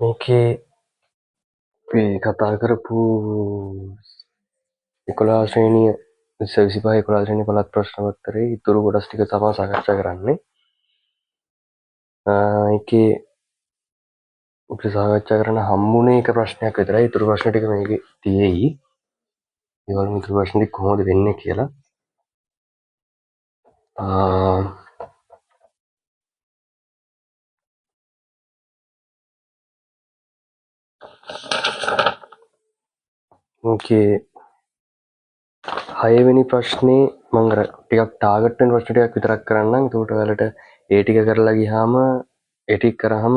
මේකේ අපි කතා කරපු 11 ශ්‍රේණිය 25 11 ශ්‍රේණිය පළාත් ප්‍රශ්න පත්‍රයේ ඉතුරු කොටස් ටික තමයි සාකච්ඡා කරන්නේ. ඒකේ අපි සාකච්ඡා කරන හම්බුනේ එක ප්‍රශ්නයක් විතරයි. ඉතුරු ප්‍රශ්න ටික මේකේ තියෙයි. ඒ වගේම ඉතුරු ප්‍රශ්න ටික කොහොමද වෙන්නේ කියලා. ඕකේ 6 වෙනි ප්‍රශ්නේ මම අර ටිකක් ටාගට් වෙන ප්‍රශ්න ටිකක් විතරක් කරන්නම්. ඒකට ඔයාලට ඒ ටික කරලා ගියාම ඒ ටික කරාම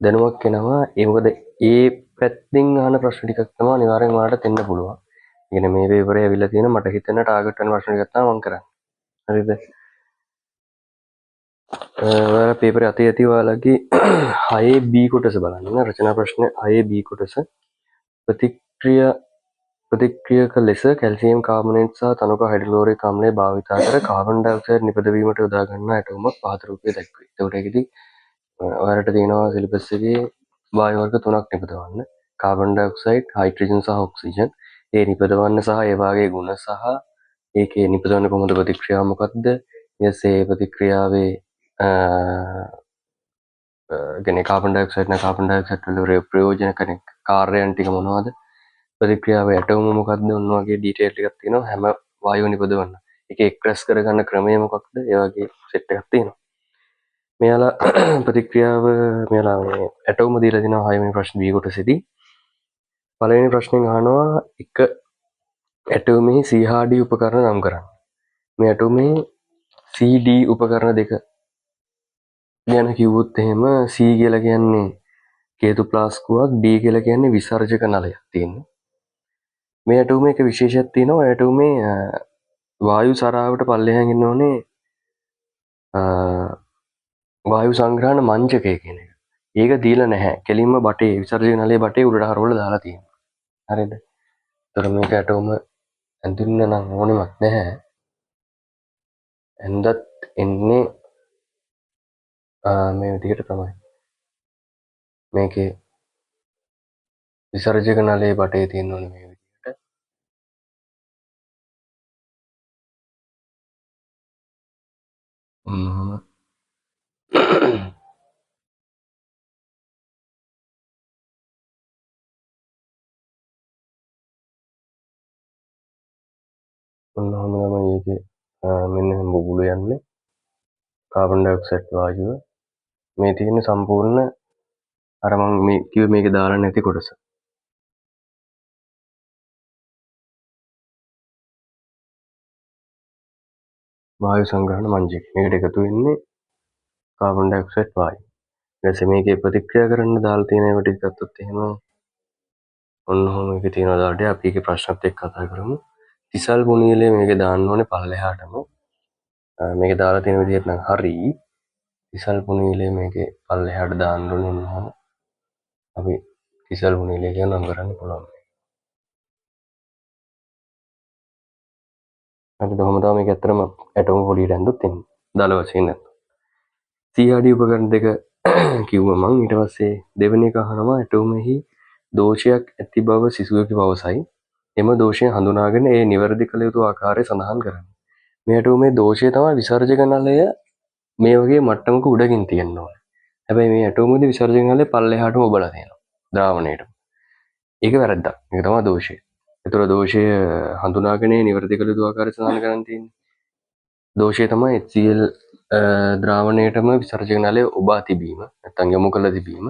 දැනුමක් එනවා. ඒ මොකද ඒ පැත්තෙන් අහන ප්‍රශ්න ටිකක් තමයි අනිවාර්යෙන් ඔයාලට දෙන්න පුළුවන්. ඉතින් මේ පේපරේ ඇවිල්ලා තියෙන මට හිතෙන ටාගට් වෙන ප්‍රශ්න ටිකක් තමයි මම කරන්නේ. හරිද? ඔයාලා පේපරේ අතේ ඇති ඔයාලගේ 6B කොටස බලන්න. රචනා ප්‍රශ්න 6B කොටස ප්‍රතික්‍රියක ලෙස කැල්සියම් කාබනේට් සහ තනක හයිඩ්‍රොක්ලෝරික් ආම්ලය භාවිතා කර කාබන් ඩයොක්සයිඩ් නිපදවීමට යොදා ගන්නා ඇටෝමක් පහත රූපයේ දැක්වේ. එතකොට ඒකෙදි ඔයාලට තියෙනවා සිලබස් එකේ වායු වර්ග තුනක් නිපදවන්න. කාබන් ඩයොක්සයිඩ්, හයිඩ්‍රජන් සහ ඔක්සිජන්. ඒ නිපදවන්න සහ ඒ වාගේ ගුණ සහ ඒකේ නිපදවන්න කොහොමද ප්‍රතික්‍රියාව මොකක්ද? ඊටසේ ප්‍රතික්‍රියාවේ කියන්නේ කාබන් ඩයොක්සයිඩ් නැ කාබන් ඩයොක්සයිඩ් වල ප්‍රයෝජන කෙනෙක් කාර්යයන් ටික මොනවද? ප්‍රතික්‍රියාවේ ඇටෝම මොකක්ද? ඔන්න වගේ ඩීටේල් ටිකක් තියෙනවා හැම වායුව නිපදවන්න. ඒක එක්ස්ප්‍රෙස් කරගන්න ක්‍රමය මොකක්ද? ඒ වගේ සෙට් එකක් තියෙනවා. මෙයාලා ප්‍රතික්‍රියාව මෙයාලා මේ ඇටෝම දීලා තිනවා 6 වෙනි ප්‍රශ්න B කොටසේදී. පළවෙනි ප්‍රශ්නෙන් අහනවා එක ඇටෝමෙහි C හා D උපකරණ නම් කරන්න. මේ ඇටෝමෙහි CD උපකරණ දෙක ගැන කිව්වොත් එහෙම C කියලා කියන්නේ කේතු ප්ලාස්කුවක්, D කියලා කියන්නේ විසර්ජක නලයක් තියෙනවා. මේ ඇටෝමේ එක විශේෂයක් තියෙනවා. ඇටෝමේ වායු සරාවට පල්ලෙහාන් ඉන්න ඕනේ වායු සංග්‍රහණ මංචකය කියන එක. ඒක දීලා නැහැ. කෙලින්ම බටේ විසර්ජක නලයේ බටේ උඩට හරවලා දාලා තියෙනවා. හරිද? ඒතර මේක ඇටෝම ඇඳින්න නම් ඕනෙමත් නැහැ. ඇඳත් එන්නේ මේ විදිහට තමයි. මේකේ විසර්ජක නලයේ බටේ තියෙන්න ඕනේ මේ විදිහට. ඔන්නෝම තමයි ඒකේ මෙන්න මෙහෙම බුබුලු යන්නේ. කාබන් ඩයොක්සයිඩ් වායුව මේ තියෙන සම්පූර්ණ අර මම මේ කිව්වේ මේකේ දාලා නැති කොටස. වායු සංග්‍රහණ මංජක. මේකට එකතු වෙන්නේ කාබන් ඩයොක්සයිඩ් වායුව. ඊට පස්සේ මේකේ ප්‍රතික්‍රියා කරන්න දාලා තියෙන ඒවා ටික ගත්තොත් එහෙම ඔන්නෝම මේකේ තියෙනවා දාලා අපි ඒකේ ප්‍රශ්නත් එක්ක කතා කරමු. තිසල් පුනීලේ මේකේ දාන්න ඕනේ පල්ලෙහාටම. මේකේ දාලා තියෙන විදිහට නම් හරි. තිසල් පුනීලේ මේකේ පල්ලෙහාට දාන්න ඕනේ ඔන්නෝම. අපි තිසල් පුනීලේ කියන නම් කරන්න පුළුවන්. අපි කොහොම තමයි මේක ඇත්තටම ඇටෝම පොඩියට ඇඳුත් එන්නේ. දල වශයෙන් නැත්නම්. CRD උපකරණ දෙක කිව්වා මං. ඊට පස්සේ දෙවෙනි එක අහනවා ඇටෝමෙහි දෝෂයක් ඇති බව සිසුවෙකු පවසයි. එම දෝෂය හඳුනාගෙන ඒ නිවැරදි කළ යුතු ආකාරය සඳහන් කරන්න. මේ ඇටෝමේ දෝෂය තමයි විසර්ජක නලය මේ වගේ මට්ටමක උඩකින් තියෙන්න ඕනේ. හැබැයි මේ ඇටෝමේදී විසර්ජක නලය පල්ලෙහාටම ඔබලා තියෙනවා. ද්‍රාවණයට. ඒක වැරද්දක්. මේක තමයි දෝෂය. ඒතර දෝෂය හඳුනාගෙන නිවැරදි කළ යුතු ආකාරය සඳහන් කරන්න තියෙන්නේ. දෝෂය තමයි HCl ද්‍රාවණයටම විසර්ජක නලය ඔබා තිබීම නැත්නම් යොමු කළ තිබීම.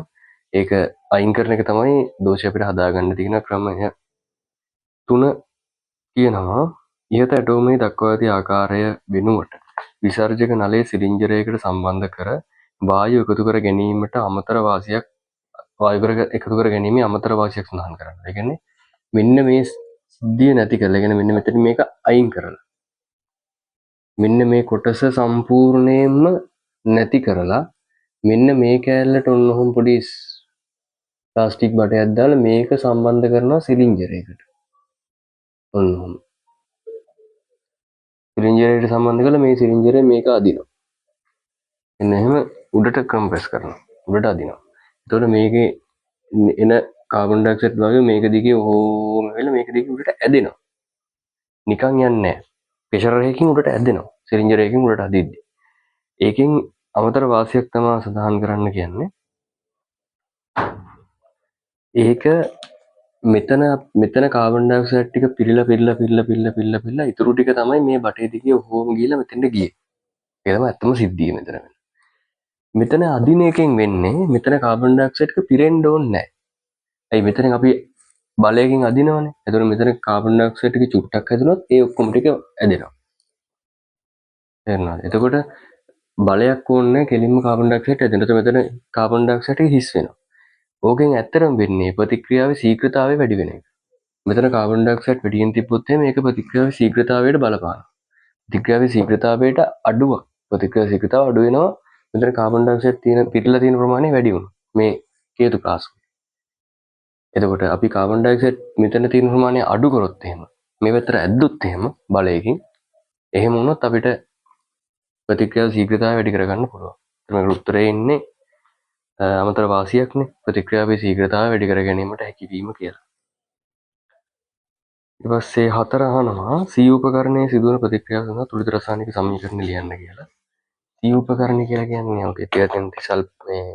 ඒක අයින් කරන එක තමයි දෝෂය අපිට හදාගන්න තියෙන ක්‍රමය. 3 කියනවා ඉහත ඇටෝමේ දක්වා ඇති ආකාරය වෙනුවට විසර්ජක නලයේ සිලින්ඩරයකට සම්බන්ධ කර වායු එකතු කර ගැනීමට අමතර වාසියක් එකතු කර ගැනීමේ අමතර වාසියක් සඳහන් කරන්න. ඒ කියන්නේ මෙන්න මේ සිද්ධිය නැති කරලා, කියන්නේ මෙන්න මෙතන මේක අයින් කරලා, මෙන්න මේ කොටස සම්පූර්ණයෙන්ම නැති කරලා මෙන්න මේ කෑල්ලට ඔන්නෝම පොඩි ප්ලාස්ටික් බටයක් දාලා මේක සම්බන්ධ කරනවා සිලින්ඩරයකට. ඔන්නෝම සිලින්ඩරයට සම්බන්ධ කරලා මේ සිලින්ඩරේ මේක අදිනවා. එන්න එහෙම උඩට කම්ප්‍රෙස් කරනවා. උඩට අදිනවා. එතකොට මේකේ එන කාබන් ඩයොක්සයිඩ් වායුව මේක දිගේ ඕම වෙලා මේක දිගේ උඩට ඇදෙනවා. නිකන් යන්නේ නැහැ. ප්‍රෙෂර් එකකින් උඩට ඇදෙනවා. සිලින්ඩර් එකකින් උඩට අදිද්දි. ඒකෙන් අමතර වාසියක් තමයි සඳහන් කරන්න කියන්නේ. ඒක මෙතන කාබන් ඩයොක්සයිඩ් ටික පිරලා ඉතුරු ටික තමයි මේ බටේ දිගේ ඔහොම ගිහලා මෙතෙන්ට ගියේ. ඒක තමයි ඇත්තම සිද්ධිය මෙතන. මෙතන අදින එකෙන් වෙන්නේ මෙතන කාබන් ඩයොක්සයිඩ් එක පිරෙන්න ඕනේ නැහැ. ඇයි මෙතන අපි බලයකින් අදිනවනේ. එතකොට මෙතන කාබන් ඩයොක්සයිඩ් ටික චුට්ටක් හැදුනොත් ඒ ඔක්කොම ටික ඇදෙනවා. තේරුණාද? එතකොට බලයක් ඕනේ කෙලින්ම කාබන් ඩයොක්සයිඩ් ඇදෙනවා. එතකොට මෙතන කාබන් ඩයොක්සයිඩ් එක හිස් වෙනවා. ඕකෙන් ඇත්තටම වෙන්නේ ප්‍රතික්‍රියාවේ ශීඝ්‍රතාවය වැඩි වෙන එක. මෙතන කාබන් ඩයොක්සයිඩ් වැඩියෙන් තිබ්බොත් මේක ප්‍රතික්‍රියාවේ ශීඝ්‍රතාවයට බලපානවා. ප්‍රතික්‍රියාවේ ශීඝ්‍රතාවයට අඩුවක්. ප්‍රතික්‍රියාවේ ශීඝ්‍රතාව අඩු වෙනවා. මෙතන කාබන් ඩයොක්සයිඩ් පිරලා තියෙන ප්‍රමාණය වැඩි වුණා. මේ හේතු ප්‍රාසු. එතකොට අපි කාබන් ඩයොක්සයිඩ් මෙතන තියෙන ප්‍රමාණය අඩු කරොත් එහෙම මේ පැත්තට ඇද්දොත් එහෙම බලයකින් එහෙම වුණොත් අපිට ප්‍රතික්‍රියාව ශීඝ්‍රතාවය වැඩි කරගන්න පුළුවන්. මේකට උත්තරේ ඉන්නේ අමතර වාසියක්නේ ප්‍රතික්‍රියාවේ ශීඝ්‍රතාවය වැඩි කර ගැනීමට හැකියවීම කියලා. ඊට පස්සේ 4 අහනවා C උපකරණයේ සිදුවන ප්‍රතික්‍රියාව සඳහා තුලිත රසායනික සමීකරණ ලියන්න කියලා. C උපකරණ කියලා කියන්නේ ඔකේ තියෙන මේ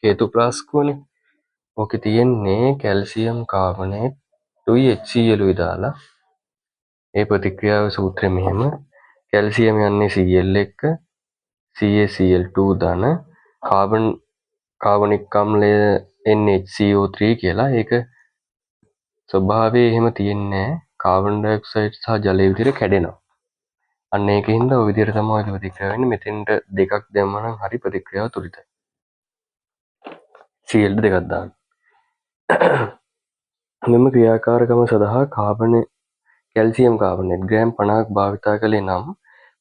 හේතු ප්‍රාස්කුවනේ. ඕකේ තියෙන්නේ කැල්සියම් කාබනේට්ුයි HCl දාලා ඒ ප්‍රතික්‍රියාව සූත්‍රය මෙහෙම කැල්සියම් යන්නේ Cl එක්ක CaCl2 ධන කාබනික් අම්ලය NHCO3 කියලා. ඒක ස්වභාවයේ එහෙම තියෙන්නේ කාබන් ඩයොක්සයිඩ් සහ ජලය විදිහට කැඩෙනවා. අන්න ඒකින්ද ඔය විදිහට තමයි ඒක ප්‍රතික්‍රියාව වෙන්නේ. මෙතෙන්ට දෙකක් දැම්ම නම් හරි ප්‍රතික්‍රියාව තුලිතයි. Cl දෙකක් දාන්න. මෙම ක්‍රියාකාරකම සඳහා කැල්සියම් කාබනේට් ග්‍රෑම් 50ක් භාවිතා කළේ නම්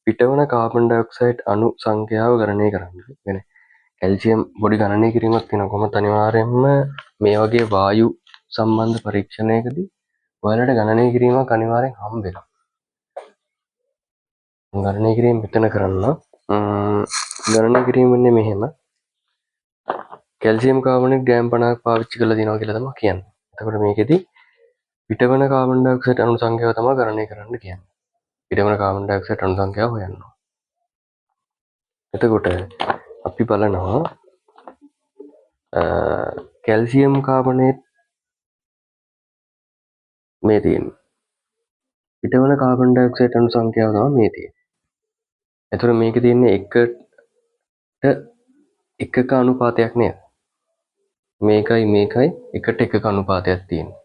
පිටවන කාබන් ඩයොක්සයිඩ් අණු සංඛ්‍යාව ගණනය කරන්න. කියන්නේ කැල්සියම් පොඩි ගණනය කිරීමක් තියෙනවා. කොහොමද අනිවාර්යයෙන්ම මේ වගේ වායු සම්බන්ධ පරීක්ෂණයකදී ඔයාලට ගණනය කිරීමක් අනිවාර්යෙන් හම්බ වෙනවා. ගණනය කිරීම මෙතන කරන්න. ගණනය කිරීම වෙන්නේ මෙහෙම. කැල්සියම් කාබනේට් ග්‍රෑම් 50ක් පාවිච්චි කරලා දිනවා කියලා තමයි කියන්නේ. එතකොට මේකෙදි පිටවන කාබන් ඩයොක්සයිඩ් අණු සංඛ්‍යාව තමයි ගණනය කරන්න කියන්නේ. පිටවන කාබන් ඩයොක්සයිඩ් අණු සංඛ්‍යාව හොයන්න. එතකොට අපි බලනවා කැල්සියම් කාබනේට් මේ තියෙන්නේ. පිටවන කාබන් ඩයොක්සයිඩ් අණු සංඛ්‍යාව තමයි මේ තියෙන්නේ. එතකොට මේකේ තියෙන්නේ එකක අනුපාතයක් නේද? මේකයි එකට එකක අනුපාතයක් තියෙන්නේ.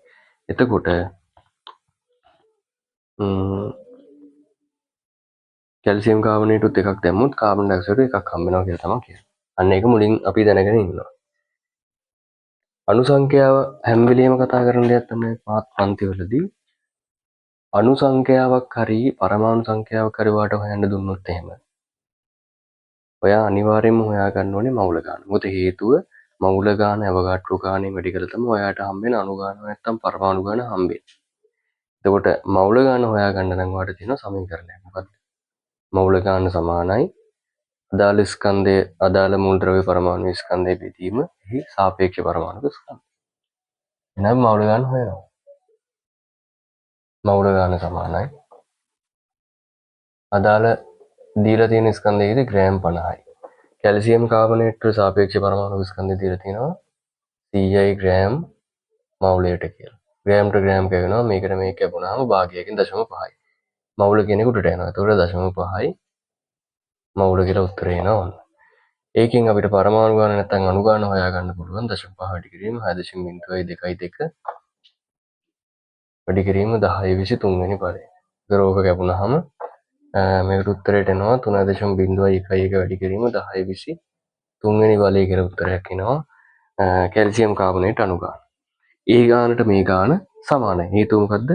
එතකොට කැල්සියම් කාබනේටුත් එකක් දැම්මොත් කාබන් ඩයොක්සයිඩ් එකක් හම්බ වෙනවා කියලා තමයි කියන්නේ. අන්න ඒක මුලින් අපි දැනගෙන ඉන්නවා. අණු සංඛ්‍යාව හැම වෙලෙම කතා කරන දෙයක් තමයි පාත් පන්තිවලදී අණු සංඛ්‍යාවක් හරි පරමාණු සංඛ්‍යාවක් හරි වාට හොයන්න දුන්නොත් එහෙම ඔයා අනිවාර්යයෙන්ම හොයා ගන්න ඕනේ මවුල ගාන. මොකද හේතුව මවුල ගාන අවගාඩ්‍රෝ ගානේ වැඩි කරලා තමයි ඔයාට හම්බෙන අණු ගාන නැත්තම් පරමාණු ගාන හම්බෙන්නේ. එතකොට මවුල ගාන හොයා ගන්න නම් ඔයාට තියෙන සමීකරණයක් මොකක්ද? මවුල ගාන සමානයි අදාළ ස්කන්ධයේ අදාළ මූලද්‍රව්‍ය පරමාණු ස්කන්ධයේ බෙදීම එහි සාපේක්ෂ පරමාණු ස්කන්ධ. එහෙනම් මවුල ගාන හොයනවා. මවුල ගාන සමානයි අදාළ දීලා තියෙන ස්කන්ධයේදී ග්‍රෑම් 50යි. කැල්සියම් කාබනේට්ට සාපේක්ෂ පරමාණු ස්කන්ධය දීලා තියෙනවා 100යි ග්‍රෑම් මවුලයට කියලා. ග්‍රෑම්ට ග්‍රෑම් කැවෙනවා. මේකට මේක කැපුණාම භාගයකින් 0.5යි. මවුල කියන එක උඩට යනවා. ඒතකොට 0.5යි මවුල කියලා උත්තරේ එනවා. ඒකෙන් අපිට පරමාණු ගාන නැත්නම් අණු ගාන හොයාගන්න පුළුවන් 0.5 වැඩි කිරීම 6.22 වැඩි කිරීම 1023 වෙනි පදය. ඒතර ඕක කැපුණාම මේකට උත්තරයට එනවා 3.01 වැඩි කිරීම 1023 වෙනි බලය කියලා උත්තරයක් එනවා. කැල්සියම් කාබනේට් අණු ගාන. ඒ ගානට මේ ගාන සමානයි. හේතුව මොකද්ද?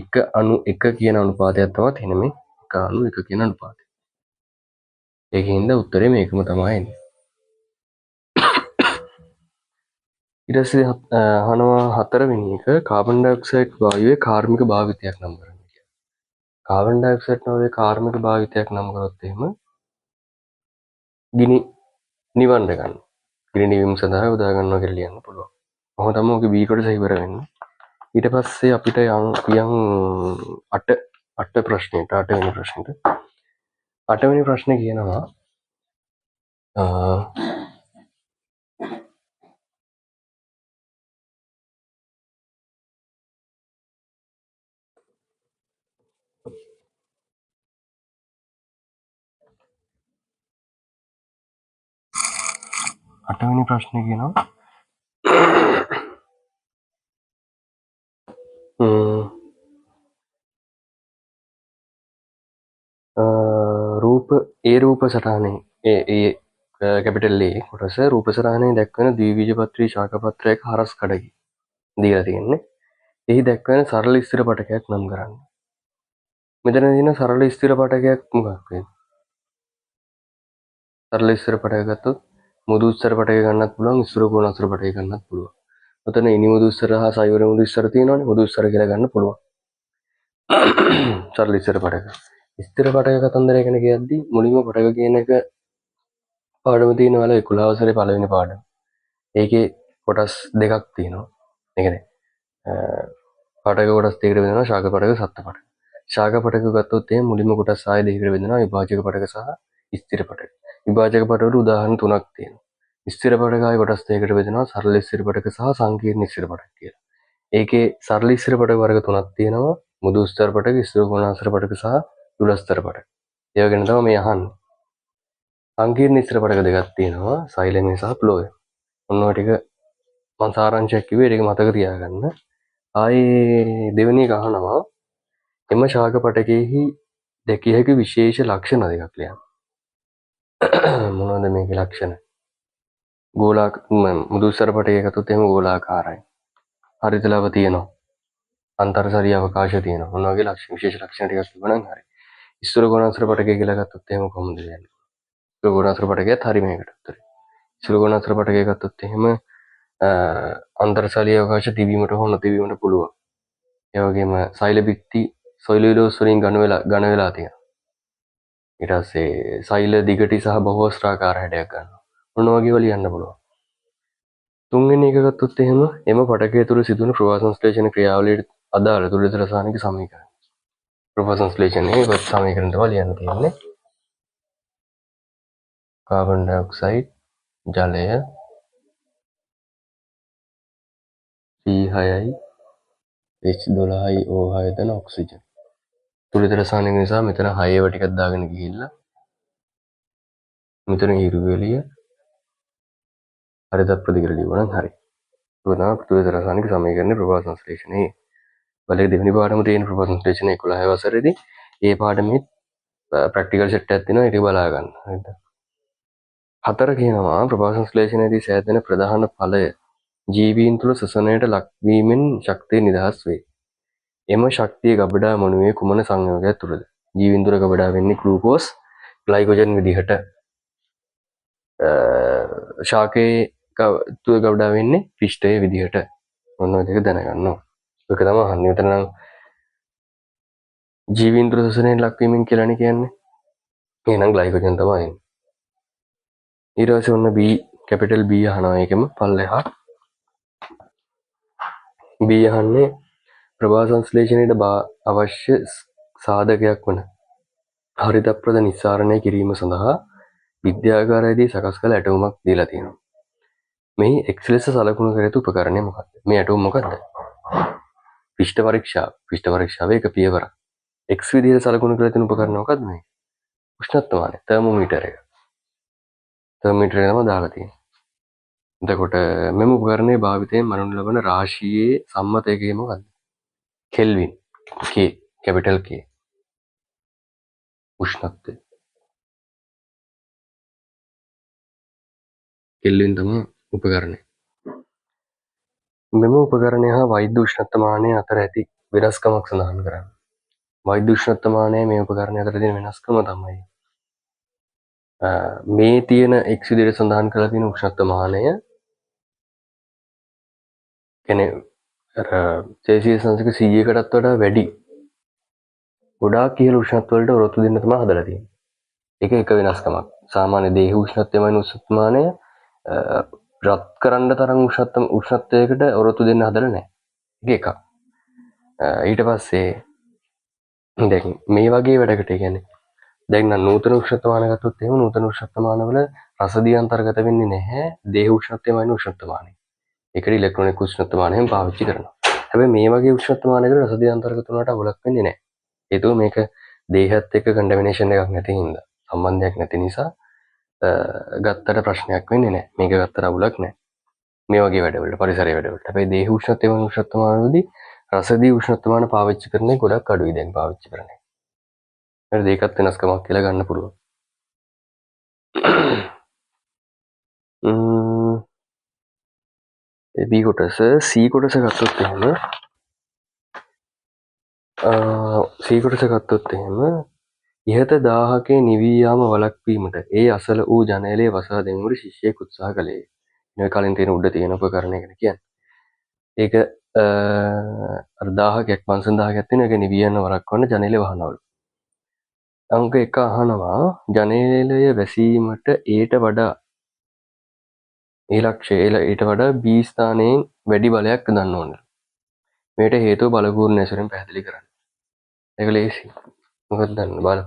එක අණු එක කියන අනුපාතයක් තමයි තියෙන්නේ මේ. එක අණු එක කියන අනුපාතය. ඒකින්ද උත්තරේ මේකම තමයි එන්නේ. ඊට පස්සේ අහනවා 4 වෙනි එක කාබන් ඩයොක්සයිඩ් වායුවේ කාර්මික භාවිතයක් නම් කරන්න කියලා. කාබන් ඩයොක්සයිඩ් වායුවේ කාර්මික භාවිතයක් නම් කරොත් එහෙම ගිනි නිවන්න ගන්න. ගිනි නිවීම සඳහා යොදා ගන්නවා කියලා ලියන්න පුළුවන්. කොහොම තමයි ඔගේ B කොටස ඉවර වෙන්නේ. ඊට පස්සේ අපිට යම් 8 ප්‍රශ්නෙට 8 වෙනි ප්‍රශ්නෙට 8 වෙනි ප්‍රශ්නේ කියනවා 8 වෙනි ප්‍රශ්නේ කියනවා රූප රූප සටහනේ ඒ කැපිටල් A කොටස රූප සටහනේ දැක්වෙන ද්විබීජපත්‍රී ශාක පත්‍රයක හරස් කඩකි දීලා තියෙන්නේ. එහි දැක්වෙන සරල ස්ථිර පටකයක් නම් කරන්න. මෙතන තියෙන සරල ස්ථිර පටකයක් මොකක්ද? සරල ස්ථිර පටක ගත්තොත් මුදු ස්ථිර පටක ගන්නත් පුළුවන්, ස්ථිර කෝණ ස්ථිර පටක ගන්නත් පුළුවන්. මෙතන ඉනි මුදු ස්ථිර හා සයවර මුදු ස්ථිර තියෙනවානේ. මුදු ස්ථිර කියලා ගන්න පුළුවන්. සරල ස්ථිර පටක. ස්ථිර පටක කතන්දරය ගැන කියද්දි මුලින්ම පටක කියන එක පාඩම තියෙනවා 11 වසරේ පළවෙනි පාඩම. ඒකේ කොටස් දෙකක් තියෙනවා. ඒ කියන්නේ පටක කොටස් දෙකකට බෙදෙනවා ශාක පටක සත්ත්ව පටක. ශාක පටක ගත්තොත් එහෙනම් මුලින්ම කොටස් ආය දෙකකට බෙදෙනවා විභාජක පටක සහ ස්ථිර පටක. විභාජක පටවල උදාහරණ තුනක් තියෙනවා. ස්ථිර පටක ආය කොටස් දෙකකට බෙදෙනවා සරල ස්ථිර පටක සහ සංකීර්ණ ස්ථිර පටක කියලා. ඒකේ සරල ස්ථිර පටක වර්ග තුනක් තියෙනවා. මුදු ස්ථිර පටක, ස්ථිර කෝණාස්ථිර පටක සහ දුලස්ථිර පටක. ඒවා ගැන තමයි මේ අහන්නේ. සංකීර්ණ ස්ථිර පටක දෙකක් තියෙනවා සෛලමය සහ ප්ලෝය. ඔන්න ඔය ටික මම සාරාංශයක් කිව්වේ ඒක මතක තියාගන්න. ආයේ දෙවෙනි එක අහනවා එම ශාක පටකයෙහි දැකිය හැකි විශේෂ ලක්ෂණ දෙකක් ලියන්න. මොනවද මේකේ ලක්ෂණ? මුදු ස්ථිර පටකය ගත්තොත් එහෙම ගෝලාකාරයි. හරිත ලව තියෙනවා. අන්තර්සාරී අවකාශ තියෙනවා. මොන වගේ ලක්ෂණ විශේෂ ලක්ෂණ ටිකක් තිබුණා නම් හරි. ස්ථිර කෝණාස්ථිර පටකය කියලා ගත්තොත් එහෙම කොහොමද කියන්නේ? ස්ථිර කෝණාස්ථිර පටකයත් හරි මේකට උත්තරේ. ස්ථිර කෝණාස්ථිර පටකය ගත්තොත් එහෙම අන්තර්සාරී අවකාශ තිබීමට හෝ නොතිබීමට පුළුවන්. ඒ වගේම සෛල බිත්ති සොයිලුලෝස් වලින් ඝන වෙලා තියෙනවා. ඊට පස්සේ සෛල දිගටි සහ බහුවස්ත්‍රාකාර හැඩයක් ගන්නවා. මොන වගේ ලියන්න පුළුවන්. තුන්වෙනි එක ගත්තොත් එහෙම එම පටකය තුළ සිදුවන ප්‍රවාහ සංශ්ලේෂණ ක්‍රියාවලියට අදාළ තුලිත රසායනික සමීකරණ. ප්‍රවාහ සංශ්ලේෂණයේ වත් සමීකරණ තමයි ලියන්න තියෙන්නේ. කාබන් ඩයොක්සයිඩ්, ජලය, C6යි, H12යි, O6 දෙන ඔක්සිජන්. තුලිත රසායනික නිසා මෙතන 6 ටිකක් දාගෙන ගිහිල්ලා මෙතන හිරු එළිය හරිත ප්‍රතිකර ලියුවා නම් හරි. ඒක තමයි තුලිත රසායනික සමීකරණේ ප්‍රවාහ සංශ්ලේෂණයේ බලයේ දෙවෙනි පාඩම තියෙන ප්‍රවාහ සංශ්ලේෂණ 11 වසරේදී ඒ පාඩමේ ප්‍රැක්ටිකල් සෙට් එකක් තියෙනවා ඒක බලා ගන්න. හරිද? 4 කියනවා ප්‍රවාහ සංශ්ලේෂණයේදී සෑදෙන ප්‍රධාන ඵලය ජීවීන් තුළ ශ්වසනයට ලක්වීමෙන් ශක්තිය නිදහස් වේ. එම ශක්තිය ගබඩා මණුවේ කුමන සංයෝගයක් තුළද? ජීවීන් තුළ ගබඩා වෙන්නේ ග්ලූකෝස්, ග්ලයිකෝජන් විදිහට. ශාකයේ තුළ ගබඩා වෙන්නේ පිෂ්ඨයේ විදිහට. ඔන්න ඔය දෙක දැනගන්න ඕන. ඒක තමයි අහන්නේ. මෙතන නම් ජීවීන් තුළ ශ්වසනයට ලක්වීමෙන් කියලානේ කියන්නේ. එහෙනම් ග්ලයිකෝජන් තමයි එන්නේ. ඊට පස්සේ ඔන්න B කැපිටල් B අහනවා ඒකෙම පල්ලෙහා B අහන්නේ ප්‍රවාහ සංශ්ලේෂණයට අවශ්‍ය සාධකයක් වන හරිතප්‍රද නිස්සාරණය කිරීම සඳහා විද්‍යාගාරයේදී සකස් කළ ඇටවුමක් දීලා තියෙනවා. මෙහි X ලෙස සලකුණු කර යුතු උපකරණය මොකක්ද? මේ ඇටවුම මොකක්ද? පිෂ්ඨ පරීක්ෂාව. පිෂ්ඨ පරීක්ෂාවේ එක පියවරක්. X විදිහට සලකුණු කර තියෙන උපකරණ මොකක්ද මේ? උෂ්ණත්වමානය, තර්මෝමීටර් එක. තර්මෝමීටර් එක තමයි දාලා තියෙන්නේ. එතකොට මෙම උපකරණයේ භාවිතයෙන් මරණු ලබන රාශියේ සම්මත එකේ මොකක්ද? කෙල්වින්. K capital K. උෂ්ණත්වය. කෙල්වින් තමයි උපකරණය. මෙම උපකරණය හා වෛද්‍ය උෂ්ණත්වමානය අතර ඇති වෙනස්කමක් සඳහන් කරන්න. වෛද්‍ය උෂ්ණත්වමානය මේ උපකරණය අතර තියෙන වෙනස්කම තමයි මේ තියෙන X විදිහට සඳහන් කරලා තියෙන උෂ්ණත්වමානය කියන්නේ සෙල්සියස් අංශක 100කටත් වඩා වැඩි. ගොඩාක් ඉහළ උෂ්ණත්ව වලට ඔරොත්තු දෙන්න තමයි හදලා තියෙන්නේ. ඒක එක වෙනස්කමක්. සාමාන්‍ය දේහ උෂ්ණත්වය වයින් උෂ්ණත්වමානය රත් කරන්න තරම් උෂ්ණත්වයකට ඔරොත්තු දෙන්න හදලා නැහැ. ඒක එකක්. ඊට පස්සේ දැන් මේ වගේ වැඩකට කියන්නේ දැන් නම් නූතන උෂ්ණත්වමාන ගත්තොත් එහෙම නූතන උෂ්ණත්වමානවල රසදිය අන්තර්ගත වෙන්නේ නැහැ දේහ උෂ්ණත්වය වයින් උෂ්ණත්වමානය. ඒකට ඉලෙක්ට්‍රොනික උෂ්ණත්වමානයෙන් පාවිච්චි කරනවා. හැබැයි මේ වගේ උෂ්ණත්වමානයකට රසදිය අන්තර්ගත වුණාට අවුලක් වෙන්නේ නැහැ. ඒතුව මේක දේහත් එක්ක කන්ඩමිනේෂන් එකක් නැති හින්දා සම්බන්ධයක් නැති නිසා ගත්තට ප්‍රශ්නයක් වෙන්නේ නැහැ. මේක ගත්තට අවුලක් නැහැ. මේ වගේ වැඩවලට පරිසරයේ වැඩවලට. හැබැයි දේහ උෂ්ණත්වය වන උෂ්ණත්වමානවලදී රසදී උෂ්ණත්වමාන පාවිච්චි කරන එක ගොඩක් අඩුයි දැන් පාවිච්චි කරන්නේ. හරිද? ඒකත් වෙනස්කමක් කියලා ගන්න පුළුවන්. B කොටස C කොටස ගත්තොත් එහෙම ඉහත 1000කේ නිවී යාම වළක්වීමට ඒ අසල වූ ජනේලය වසා දැමීමට ශිෂ්‍යයෙක් උත්සාහ කළේ. මේ කලින් තියෙන උඩ තියෙන උපකරණය ගැන කියන්නේ. ඒක අර 1000ක් 5000ක් තියෙන එක නිවී යන වළක්වන්න ජනේලය වහනවලු. අංක 1 අහනවා ජනේලය වැසීමට ඊට වඩා ඊට වඩා B ස්ථානයෙන් වැඩි බලයක් ගන්න ඕනේ. මේට හේතුව බලපූර්ණ ඇසුරෙන් පැහැදිලි කරන්න. ඒක ලේසි. මොකද දන්න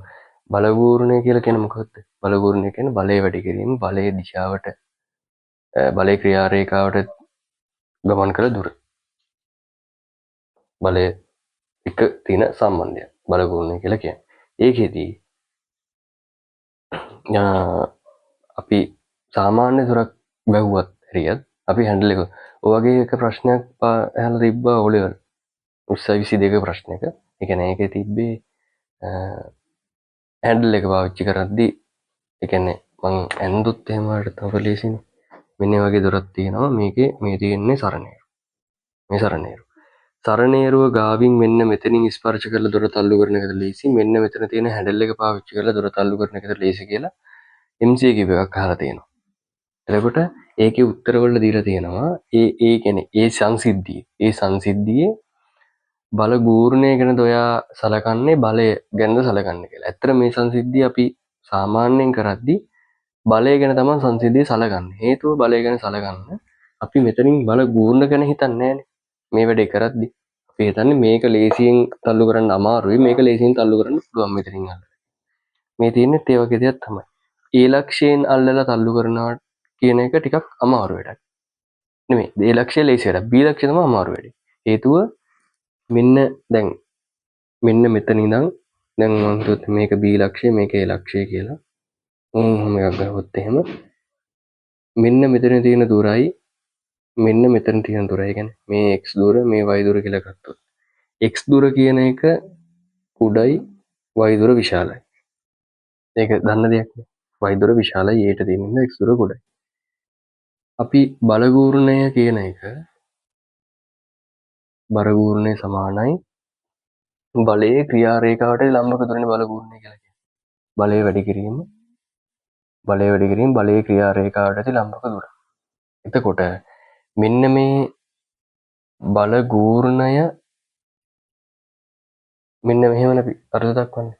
බලපූර්ණය කියලා කියන්නේ මොකක්ද? බලපූර්ණය කියන්නේ බලය වැඩි කිරීම, බලයේ දිශාවට බලයේ ක්‍රියා රේඛාවට ගමන් කළ දුර. බලය එක තියෙන සම්බන්ධය බලපූර්ණය කියලා කියන්නේ. ඒකෙදී අපි සාමාන්‍ය දුරක් බැහුවත් හරියත් අපි හැන්ඩල් එක ඔය වගේ එක ප්‍රශ්නයක් අහලා තිබ්බා O level 22 ප්‍රශ්නයක. ඒ කියන්නේ ඒකේ තිබ්බේ හැන්ඩල් එක පාවිච්චි කරද්දී ඒ කියන්නේ මං ඇන්දුත් එහෙම වලට තව ලේසිනේ. මෙන්න වගේ දොරක් තියෙනවා. මේකේ මේ තියෙන්නේ සරණේරු. මේ සරණේරුව ගාවින් මෙන්න මෙතනින් ස්පර්ශ කරලා දොර තල්ලු කරන එකද ලේසි. මෙන්න මෙතන තියෙන හැන්ඩල් එක පාවිච්චි කරලා දොර තල්ලු කරන එකද ලේසි කියලා MCQ එකක් අහලා තියෙනවා. එතකොට ඒකේ උත්තරවල දීලා තියෙනවා ඒ කියන්නේ ඒ සංසිද්ධියේ බල ගූර්ණය ගැනද ඔයා සලකන්නේ බලය ගැනද සලකන්නේ කියලා. ඇත්තට මේ සංසිද්ධිය අපි සාමාන්‍යයෙන් කරද්දී බලය ගැන තමයි සංසිද්ධිය සලකන්නේ. හේතුව බලය ගැන සලකන්න අපි මෙතනින් බල ගූර්ණ ගැන හිතන්නේ නැහැනේ. මේ වැඩේ කරද්දී අපි හිතන්නේ මේක ලේසියෙන් තල්ලු කරන්න අමාරුයි, මේක ලේසියෙන් තල්ලු කරන්න පුළුවන් මෙතනින් අල්ලලා. මේ තියෙන්නේ ඒ වගේ දෙයක් තමයි. ඒ ලක්ෂයෙන් අල්ලලා තල්ලු කරනවා කියන එක ටිකක් අමාරු වැඩක්. නෙමෙයි. ඒ ලක්ෂය ලේසි වැඩක්. B ලක්ෂය තමයි අමාරු වැඩේ. හේතුව මෙන්න දැන් මෙන්න මෙතන ඉඳන් දැන් මම හිතුවත් මේක B ලක්ෂය මේක A ලක්ෂය කියලා. මොහොම එකක් ගහුවොත් එහෙම මෙන්න මෙතන තියෙන දුරයි මෙන්න මෙතන තියෙන දුරයි කියන්නේ මේ x දුර මේ y දුර කියලා ගත්තොත් x දුර කියන එක උඩයි y දුර විශාලයි. ඒක දන්න දෙයක් නේ. y දුර විශාලයි යට තියෙන නිසා x දුර ගොඩයි. අපි බලගූර්ණය කියන එක බරගූර්ණය සමානයි බලයේ ක්‍රියා රේඛාවට ලම්බක දුරනේ බලගූර්ණය කියලා කියන්නේ. බලය වැඩි කිරීම බලයේ ක්‍රියා රේඛාවට ලම්බක දුර. එතකොට මෙන්න මේ බලගූර්ණය මෙන්න මෙහෙමනේ අපි අර්ථ දක්වන්නේ.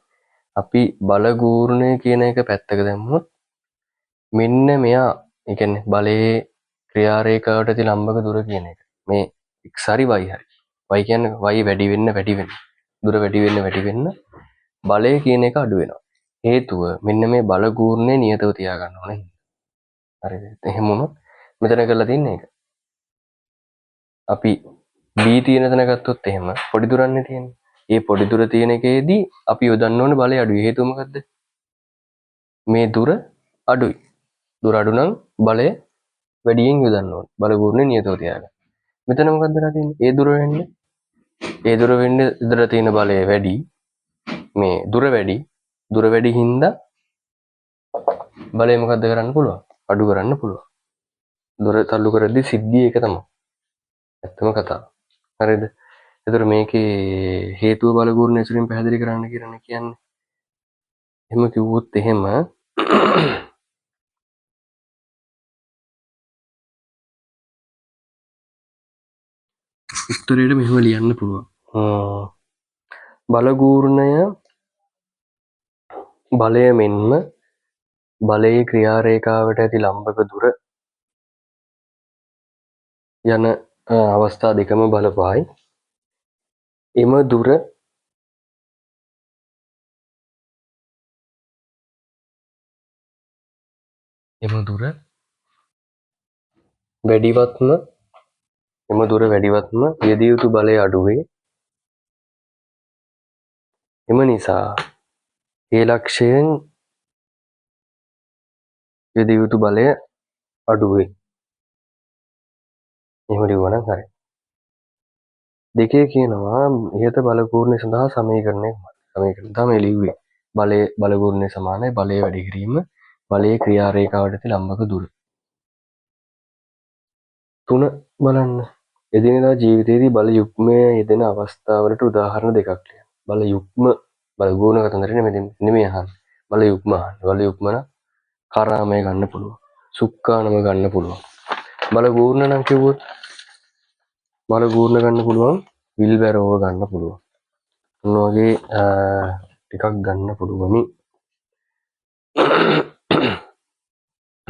අපි බලගූර්ණය කියන එක පැත්තක දැම්මොත් මෙන්න මෙයා ඒ කියන්නේ බලයේ ක්‍රියා රේඛාවට ලම්බක දුර කියන එක. මේ x හරි y හරි. y කියන්නේ y වැඩි වෙන්න දුර වැඩි වෙන්න බලය කියන එක අඩු වෙනවා. හේතුව මෙන්න මේ බලගූර්ණය නියතව තියාගන්න ඕනේ. හරිද? එහෙම වුණොත් මෙතන කරලා තියන්නේ ඒක. අපි B තියෙන තැන ගත්තොත් එහෙම පොඩි දුරන්නේ තියෙන්නේ. ඒ පොඩි දුර තියෙන එකේදී අපි යොදන්න ඕනේ බලය අඩුයි. හේතුව මොකද්ද? මේ දුර අඩුයි. දුර අඩු නම් බලය වැඩියෙන් යොදන්න ඕනේ. බලගූර්ණය නියතව තියාගන්න. මෙතන මොකක්ද වෙලා තියෙන්නේ? ඒ දුර වෙන්න ඉදලා තියෙන බලය වැඩි. මේ දුර වැඩි හින්දා බලය මොකද්ද කරන්න පුළුවන්? අඩු කරන්න පුළුවන්. දොර තල්ලු කරද්දී සිද්ධිය එක තමයි. ඇත්තම කතාව. හරිද? ඒතර මේකේ හේතුව බලගූර්ණ ඇසුරින් පැහැදිලි කරන්න කියන්නේ. එහෙම කිව්වොත් එහෙම උත්තරේට මෙහෙම ලියන්න පුළුවන්. බලගූර්ණය බලය මෙන්ම බලයේ ක්‍රියා රේඛාවට ඇති ලම්බක දුර යන අවස්ථා දෙකම බලපායි. එම දුර වැඩිවත්ම යෙදිය යුතු බලය අඩුවේ. එම නිසා ඒ ලක්ෂයෙන් යෙදිය යුතු බලය අඩුවේ. එහෙම ලිව්වනම් හරි. දෙකේ කියනවා ඉහත බල පූර්ණය සඳහා සමීකරණය තමයි ලිව්වේ. බල පූර්ණය සමානයි බලය වැඩි කිරීම බලයේ ක්‍රියා රේඛාවට ඇති ලම්බක දුර. 3 බලන්න. එදිනෙදා ජීවිතයේදී බල යුග්මයේ යෙදෙන අවස්ථාවලට උදාහරණ දෙකක් ලියන්න. බල යුග්ම බල ගුණ කතන්දරේ නෙමෙයි අහන්නේ. බල යුග්ම අහන්නේ. බල යුග්ම නම් කරාමය ගන්න පුළුවන්. සුක්කානම ගන්න පුළුවන්. බල ගූර්ණ නම් කිව්වොත් බල ගූර්ණ ගන්න පුළුවන්. විල්බැරෝව ගන්න පුළුවන්. ඔන්න වගේ ටිකක් ගන්න පුළුවනි.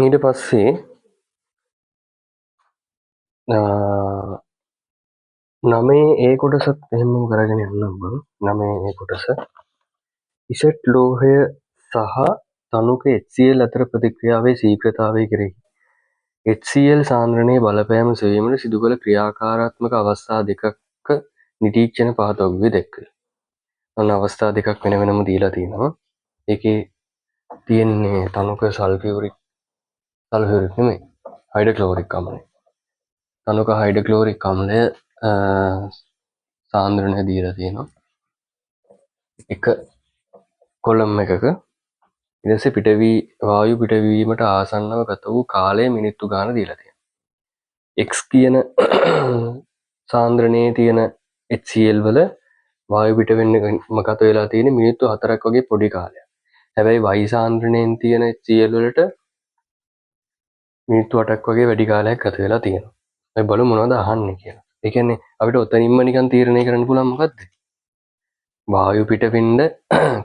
ඊට පස්සේ 9 කොටසත් එහෙමම කරගෙන යන්නම් මම. 9 කොටස ඉසට් ලෝහය සහ තනුක HCl අතර ප්‍රතික්‍රියාවේ ශීඝ්‍රතාවය කෙරෙහි HCl සාන්ද්‍රණයේ බලපෑම සෙවීමට සිදු කළ ක්‍රියාකාරාත්මක අවස්ථා දෙකක නිරීක්ෂණ පහදවුවේ දැක්වේ. ඔන්න අවස්ථා දෙකක් වෙන වෙනම දීලා තියෙනවා. ඒකේ තියෙන්නේ තනුක සල්ෆියුරික් නෙමෙයි හයිඩ්‍රොක්ලෝරික් අම්ලය. තනුක හයිඩ්‍රොක්ලෝරික් අම්ලය සාන්ද්‍රණය දීලා තියෙනවා. එක කොලම් එකක ඊට පස්සේ වායු පිටවීමට ආසන්නව ගත වූ කාලය මිනිත්තු ගාන දීලා තියෙනවා. x කියන සාන්ද්‍රණයේ තියෙන HCl වල වායු පිට වෙන්න ගත වෙලා තියෙන මිනිත්තු 4ක් වගේ පොඩි කාලයක්. හැබැයි y සාන්ද්‍රණයෙන් තියෙන HCl වලට මිනිත්තු 8ක් වගේ වැඩි කාලයක් ගත වෙලා තියෙනවා. අපි බලමු මොනවද අහන්නේ කියලා. ඒ කියන්නේ අපිට ඔතනින්ම නිකන් තීරණය කරන්න පුළුවන් මොකද්ද? වායු පිටවෙන්න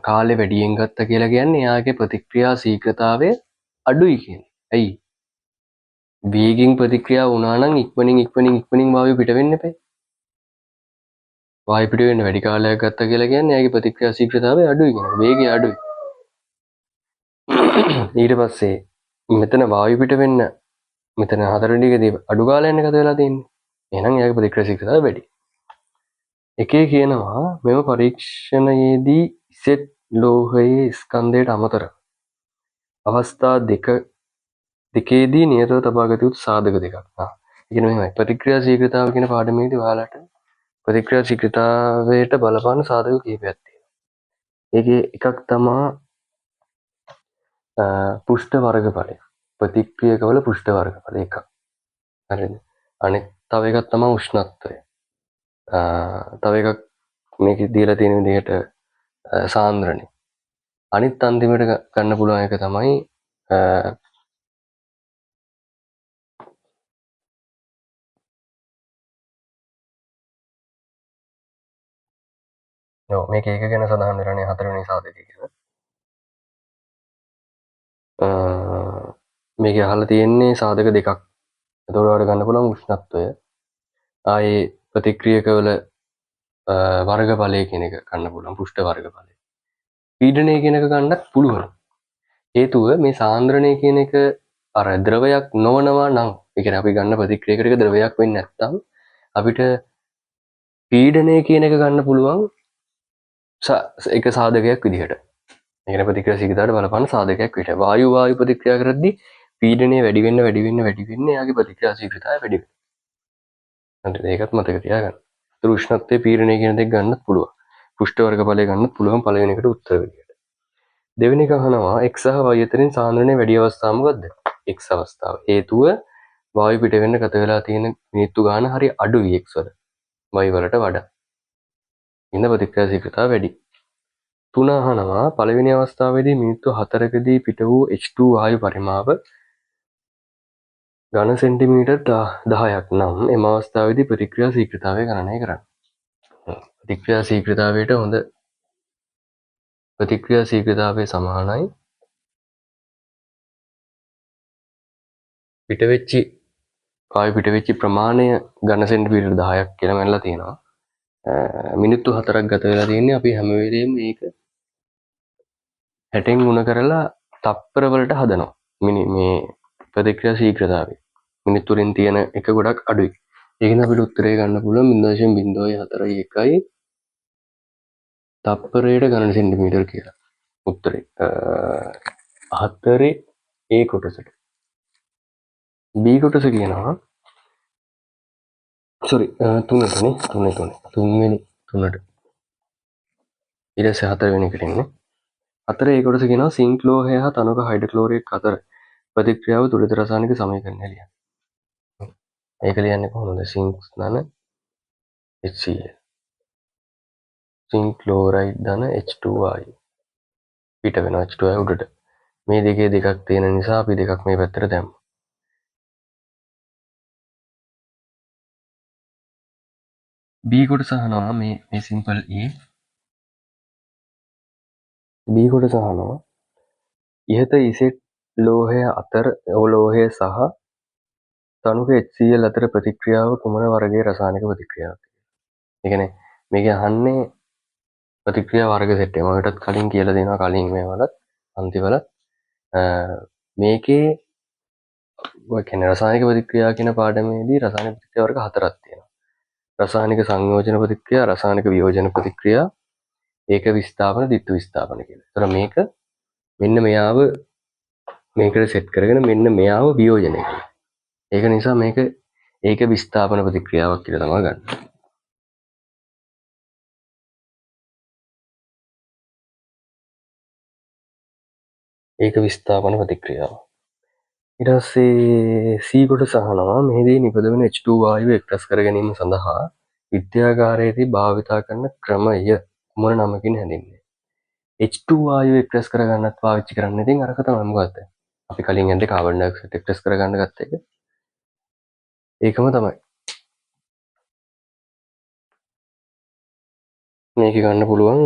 කාලේ වැඩියෙන් ගත්ත කියලා කියන්නේ එයාගේ ප්‍රතික්‍රියා ශීඝ්‍රතාවය අඩුයි කියන්නේ. ඇයි? වේගින් ප්‍රතික්‍රියා වුණා නම් ඉක්මනින් වායු පිට වෙන්න එපා. වායු පිට වෙන්න වැඩි කාලයක් ගත්ත කියලා කියන්නේ එයාගේ ප්‍රතික්‍රියා ශීඝ්‍රතාවය අඩුයි කියනවා. වේගය අඩුයි. ඊට පස්සේ මෙතන වායු පිට වෙන්න මෙතන 4 ඩිගදී අඩු කාලයක්නේ ගත වෙලා තියෙන්නේ. එහෙනම් එයාගේ ප්‍රතික්‍රියා ශීඝ්‍රතාවය වැඩි. එකේ කියනවා මෙම පරීක්ෂණයේදී ඉසෙට් ලෝහයේ ස්කන්ධයට අමතරව අවස්ථා දෙකේදී නියතව තබාගත යුතු සාධක දෙකක්. ඒ කියන්නේ මෙහෙමයි ප්‍රතික්‍රියා ශීඝ්‍රතාව කියන පාඩමේදී ඔයාලට ප්‍රතික්‍රියා ශීඝ්‍රතාවයට බලපාන සාධක කිහිපයක් තියෙනවා. ඒකේ එකක් තමයි පුෂ්ඨ වර්ගඵලය. ප්‍රතික්‍රියකවල පුෂ්ඨ වර්ගඵලය එකක්. හරිද? අනිත් තව එකක් තමයි උෂ්ණත්වය. තව එකක් මේකේ දීලා තියෙන විදිහට සාන්ද්‍රණය. අනිත් අන්තිමට ගන්න පුළුවන් එක තමයි මේක එක ගැන සඳහන් වෙලානේ 4 වෙනි සාධකය කියලා. මේක අහලා තියෙන්නේ සාධක දෙකක්. එතකොට ඔයාලට ගන්න පුළුවන් උෂ්ණත්වය. ආයේ ප්‍රතික්‍රියකවල වර්ගඵලය කියන එක ගන්න පුළුවන් පුෂ්ඨ වර්ගඵලය. පීඩනය කියන එක ගන්නත් පුළුවන්. හේතුව මේ සාන්ද්‍රණය කියන එක අර ද්‍රවයක් නොවනවා නම් ඒ කියන්නේ අපි ගන්න ප්‍රතික්‍රියකට එක ද්‍රවයක් වෙන්නේ නැත්නම් අපිට පීඩනය කියන එක ගන්න පුළුවන් එක සාධකයක් විදිහට. ඒ කියන්නේ ප්‍රතික්‍රියා ශීඝ්‍රතාවට බලපාන සාධකයක් විදිහට. වායු ප්‍රතික්‍රියා කරද්දී පීඩනය වැඩි වෙන්න එයාගේ ප්‍රතික්‍රියා ශීඝ්‍රතාවය වැඩි වෙනවා. හරිද? ඒකත් මතක තියාගන්න. ඒතර උෂ්ණත්වයේ පීඩනය කියන දෙක ගන්නත් පුළුවන්. පුෂ්ඨ වර්ගඵලය ගන්නත් පුළුවන් පළවෙනි එකට උත්තර විදිහට. දෙවෙනි එක අහනවා x සහ y අතරින් සාන්ද්‍රණය වැඩි අවස්ථාව මොකද්ද? x අවස්ථාව. හේතුව වායු පිට වෙන්න ගත වෙලා තියෙන මිනිත්තු ගාන හරි අඩුයි x වල. y වලට වඩා. ඉන්න ප්‍රතික්‍රියා ශීඝ්‍රතාව වැඩි. 3 අහනවා පළවෙනි අවස්ථාවේදී මිනිත්තු 4කදී පිට වූ H2 වායු පරිමාව ඝන සෙන්ටිමීටර් 10ක් නම් එම අවස්ථාවේදී ප්‍රතික්‍රියා ශීඝ්‍රතාවය ගණනය කරන්න. ප්‍රතික්‍රියා ශීඝ්‍රතාවයට හොඳ ප්‍රතික්‍රියා ශීඝ්‍රතාවය සමානයි පිටවෙච්චි වායු පිටවෙච්චි ප්‍රමාණය ඝන සෙන්ටිමීටර් 10ක් කියලා මැනලා තියෙනවා. මිනිත්තු 4ක් ගත වෙලා තියෙන්නේ. අපි හැම වෙලේම මේක 60න් ගුණ කරලා තප්පර වලට හදනවා. මේ ප්‍රතික්‍රියා ශීඝ්‍රතාවය. මිනිත්තු වලින් තියෙන එක ගොඩක් අඩුයි. ඒකෙන් අපිට උත්තරේ ගන්න පුළුවන් 0.041 තප්පරයට ඝන සෙන්ටිමීටර් කියලා. උත්තරේ 4 A කොටසට. B කොටස කියනවා තුන්වෙනි තුනට. ඊට පස්සේ 4 වෙනි එකට එන්නේ. 4 A කොටස කියනවා සිංක් ලෝහය හා තනක හයිඩ්‍රොක්ලෝරේට් අතර ප්‍රතික්‍රියාව තුලිත රසායනික සමීකරණය ලියන්න. ඒක ලියන්නේ කොහොමද? සිංක් ධන HCl. සිංක් ක්ලෝරයිඩ් ධන H2I. පිට වෙනවා H2I උඩට. මේ දෙකේ දෙකක් තියෙන නිසා අපි දෙකක් මේ පැත්තට දැම්මා. B කොටස අහනවා මේ සිම්පල් A. B කොටස අහනවා ඉහත ඉසෙට් ලෝහය අතර ලෝහය සහ තනුක HCl අතර ප්‍රතික්‍රියාව කුමන වර්ගයේ රසායනික ප්‍රතික්‍රියාවක්? ඒ කියන්නේ මේක අහන්නේ ප්‍රතික්‍රියා වර්ග සෙට් එක. මම ඊටත් කලින් කියලා දෙනවා කලින් මේවලත් අන්තිවල මේකේ ඔය කියන්නේ රසායනික ප්‍රතික්‍රියා කියන පාඩමේදී රසායනික ප්‍රතික්‍රියා වර්ග 4ක් තියෙනවා. රසායනික සංයෝජන ප්‍රතික්‍රියා, රසායනික වියෝජන ප්‍රතික්‍රියා, ඒක විස්ථාපන, ද්විත්ව විස්ථාපන කියලා. ඒතර මේක මෙන්න මෙයාව මේකට සෙට් කරගෙන මෙන්න මෙයාව වියෝජනය කරනවා. ඒක නිසා මේක ඒක විස්ථාපන ප්‍රතික්‍රියාවක් කියලා තමයි ගන්න. ඒක විස්ථාපන ප්‍රතික්‍රියාව. ඊට පස්සේ C කොටස අහනවා මෙහිදී නිපදවන H2 වායුව එක්රැස් කර ගැනීම සඳහා විද්‍යාගාරයේදී භාවිතා කරන ක්‍රමය කුමන නමකින් හැඳින්වේ? H2 වායුව එක්රැස් කරගන්නත් පාවිච්චි කරන්න ඉතින් අරක තමයි මොකද්ද? අපි කලින් යද්දී කාබන් ඩයොක්සයිඩ් එක්රැස් කරගන්න ගත්ත එක. ඒකම තමයි. මේක ගන්න පුළුවන්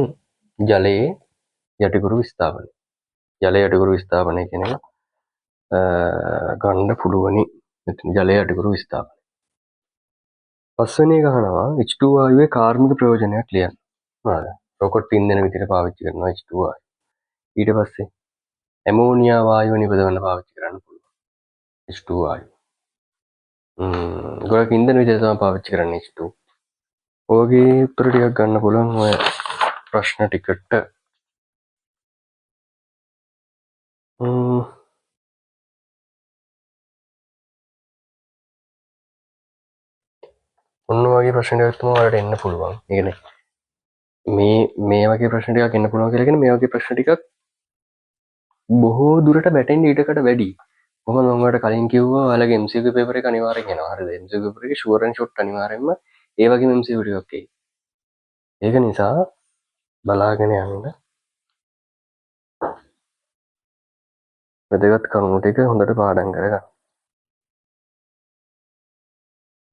ජලයේ යටිකුරු විස්ථාපනය. ජලයේ යටිකුරු විස්ථාපනය කියන එක ගන්න පුළුවනි. මෙතන ජලයේ යටිකුරු විස්ථාපනය. පස්වෙනි එක අහනවා H2 වායුවේ කාර්මික ප්‍රයෝජනයක් ලියන්න. හරිද? රොකට් ඉන්ධන විදිහට පාවිච්චි කරනවා H2 වායුව. ඊට පස්සේ ඇමෝනියා වායුව නිපදවන්න පාවිච්චි කරන්න පුළුවන්. H2 වායුව. ගොඩක් ඉන්ධන විදිහට තමයි පාවිච්චි කරන්නේ H2. ඔයගේ උත්තර ටිකක් ගන්න පුළුවන් ඔය ප්‍රශ්න ටිකට. ඔන්න වගේ ප්‍රශ්න ටිකක් තමයි ඔයාලට එන්න පුළුවන්. ඒ කියන්නේ මේ වගේ ප්‍රශ්න ටිකක් එන්න පුළුවන් කියලා කියන්නේ මේ වගේ ප්‍රශ්න ටිකක් බොහෝ දුරට වැටෙන්න ඉඩකඩ වැඩි. කොහොමද මම ඔයාලට කලින් කිව්වා ඔයාලගේ MCQ පේපර් එක අනිවාර්යෙන් එනවා. හරිද? MCQ පේපර් එකේ ෂුවර් ඇන්ඩ් ෂොට් අනිවාර්යෙන්ම ඒ වගේම MCQ ටිකක් එයි. ඒක නිසා බලාගෙන යන්න. වැදගත් කරුණු ටික හොඳට පාඩම් කරගන්න.